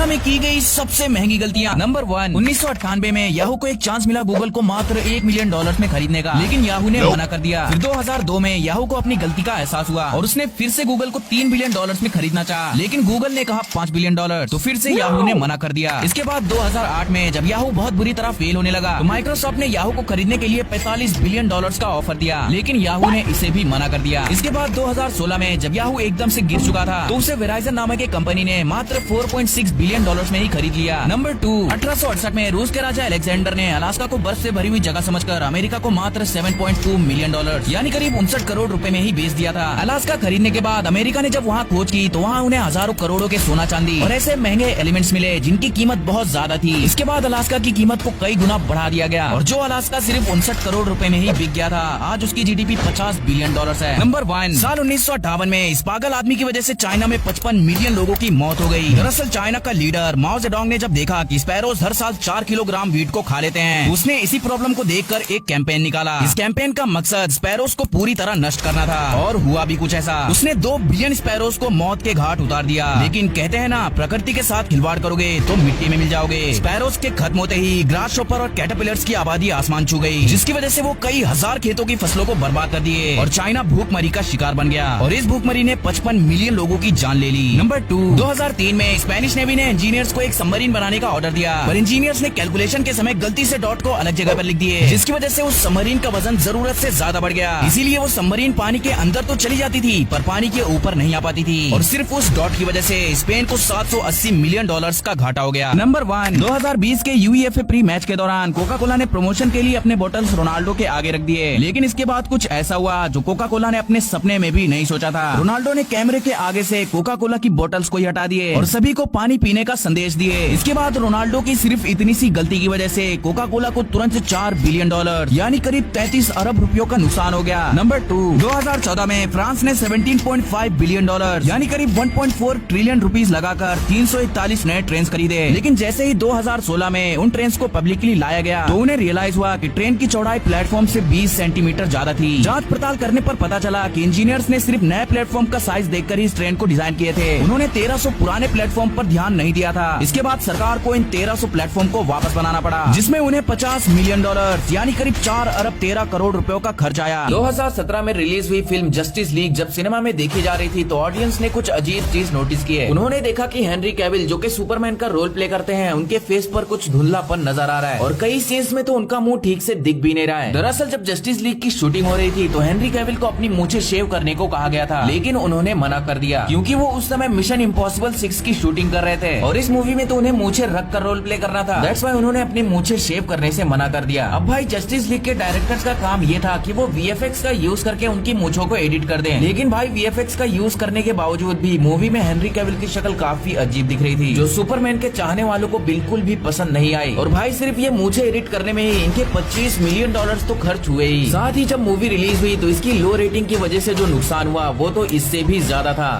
दुनिया में की गई सबसे महंगी गलतियाँ। नंबर 1, 1998 में याहू को एक चांस मिला गूगल को मात्र $1 मिलियन में खरीदने का, लेकिन याहू ने मना कर दिया। फिर 2002 में याहू को अपनी गलती का एहसास हुआ और उसने फिर से गूगल को $3 बिलियन में खरीदना चाहा, लेकिन गूगल ने कहा $5 बिलियन, तो फिर से याहू ने मना कर दिया। इसके बाद 2008 में जब याहू बहुत बुरी तरह फेल होने लगा तो माइक्रोसॉफ्ट ने याहू को खरीदने के लिए $45 बिलियन का ऑफर दिया, लेकिन याहू ने इसे भी मना कर दिया। इसके बाद 2016 में जब याहू एकदम से गिर चुका था तो उसे वेराइजन नामक एक कंपनी ने मात्र $4.6 बिलियन में ही खरीद लिया। नंबर 2, 1868 में रूस के राजा अलेक्जेंडर ने अलास्का को बर्फ से भरी हुई जगह समझकर अमेरिका को मात्र $7.2 मिलियन यानी करीब 59 करोड़ रुपए में ही बेच दिया था। अलास्का खरीदने के बाद अमेरिका ने जब वहाँ खोज की तो वहाँ उन्हें हजारों करोड़ों के सोना चांदी और ऐसे महंगे एलिमेंट्स मिले जिनकी कीमत बहुत ज्यादा थी। इसके बाद अलास्का की कीमत को कई गुना बढ़ा दिया गया और जो अलास्का सिर्फ 59 करोड़ रुपए में ही बिक गया था, आज उसकी जीडीपी $50 बिलियन है। नंबर 1, साल 1958 में इस पागल आदमी की वजह से चाइना में 55 मिलियन लोगों की मौत हो गई। दरअसल चाइना का लीडर माओ जेडोंग ने जब देखा कि स्पैरोज हर साल 4 किलोग्राम वीट को खा लेते हैं, उसने इसी प्रॉब्लम को देखकर एक कैंपेन निकाला। इस कैंपेन का मकसद स्पैरोज को पूरी तरह नष्ट करना था और हुआ भी कुछ ऐसा। उसने 2 बिलियन स्पैरोज को मौत के घाट उतार दिया। लेकिन कहते हैं ना, प्रकृति के साथ खिलवाड़ करोगे तो मिट्टी में मिल जाओगे। स्पैरोज के खत्म होते ही ग्रास शॉपर और कैटरपिलर्स की आबादी आसमान छू गई, जिसकी वजह से वो कई हजार खेतों की फसलों को बर्बाद कर दिए और चाइना भूखमरी का शिकार बन गया और इस भूखमरी ने 55 मिलियन लोगों की जान ले ली। नंबर 2, 2003 में स्पेनिश नेवी ने इंजीनियर्स को एक सबमरीन बनाने का ऑर्डर दिया, पर इंजीनियर्स ने कैलकुलेशन के समय गलती से डॉट को अलग जगह पर लिख दिए, जिसकी वजह से उस सबमरीन का वजन जरूरत से ज्यादा बढ़ गया। इसीलिए वो सबमरीन पानी के अंदर तो चली जाती थी पर पानी के ऊपर नहीं आ पाती थी और सिर्फ उस डॉट की वजह से स्पेन को $780 मिलियन का घाटा हो गया। नंबर 1, 2020 के यूईएफए प्री मैच के दौरान कोका कोला ने प्रमोशन के लिए अपने बोतल्स रोनाल्डो के आगे रख दिए, लेकिन इसके बाद कुछ ऐसा हुआ जो कोका कोला ने अपने सपने में भी नहीं सोचा था। रोनाल्डो ने कैमरे के आगे से कोका कोला की बोतल्स को हटा दिए और सभी को पानी पीने का संदेश दिए। इसके बाद रोनाल्डो की सिर्फ इतनी सी गलती की वजह से कोका कोला को तुरंत $4 बिलियन यानी करीब 33 अरब रुपयों का नुकसान हो गया। नंबर 2, 2014 में फ्रांस ने $17.5 बिलियन यानी करीब 1.4 ट्रिलियन रुपीस लगाकर 341 नए ट्रेन खरीदे, लेकिन जैसे ही 2016 में उन ट्रेन को पब्लिकली लाया गया तो उन्हें रियलाइज हुआ कि ट्रेन की चौड़ाई प्लेटफॉर्म से 20 सेंटीमीटर ज्यादा थी। जांच पड़ताल करने पर पता चला कि इंजीनियर्स ने सिर्फ नए प्लेटफॉर्म का साइज देखकर ही इस ट्रेन को डिजाइन किए थे। उन्होंने 1300 पुराने प्लेटफॉर्म पर ध्यान नहीं दिया था। इसके बाद सरकार को इन 1300 प्लेटफॉर्म को वापस बनाना पड़ा, जिसमें उन्हें $50 मिलियन यानी करीब 4 अरब 13 करोड़ रुपयों का खर्च आया। 2017 में रिलीज हुई फिल्म जस्टिस लीग जब सिनेमा में देखी जा रही थी तो ऑडियंस ने कुछ अजीब चीज नोटिस की है। उन्होंने देखा कि हेनरी कैविल जो कि सुपरमैन का रोल प्ले करते हैं, उनके फेस पर कुछ धुंधलापन नजर आ रहा है और कई सीन्स में तो उनका मुंह ठीक से दिख भी नहीं रहा है। दरअसल जब जस्टिस लीग की शूटिंग हो रही थी तो हेनरी कैविल को अपनी मूंछें शेव करने को कहा गया था, लेकिन उन्होंने मना कर दिया क्योंकि वो उस समय मिशन इम्पॉसिबल 6 की शूटिंग कर रहे थे और इस मूवी में तो उन्हें मूंछें रख कर रोल प्ले करना था। दैट्स व्हाई उन्होंने अपनी मूंछें शेव करने से मना कर दिया। अब भाई जस्टिस लीग के डायरेक्टर्स का काम ये था कि वो वीएफएक्स का यूज करके उनकी मूंछों को एडिट कर दें, लेकिन भाई वीएफएक्स का यूज करने के बावजूद भी मूवी में हेनरी कैविल की शक्ल काफी अजीब दिख रही थी, जो सुपरमैन के चाहने वालों को बिल्कुल भी पसंद नहीं आई। और भाई सिर्फ ये मूंछें एडिट करने में ही इनके $25 मिलियन तो खर्च हुए ही। साथ ही जब मूवी रिलीज हुई तो इसकी लो रेटिंग की वजह से जो नुकसान हुआ वो तो इससे भी ज्यादा था।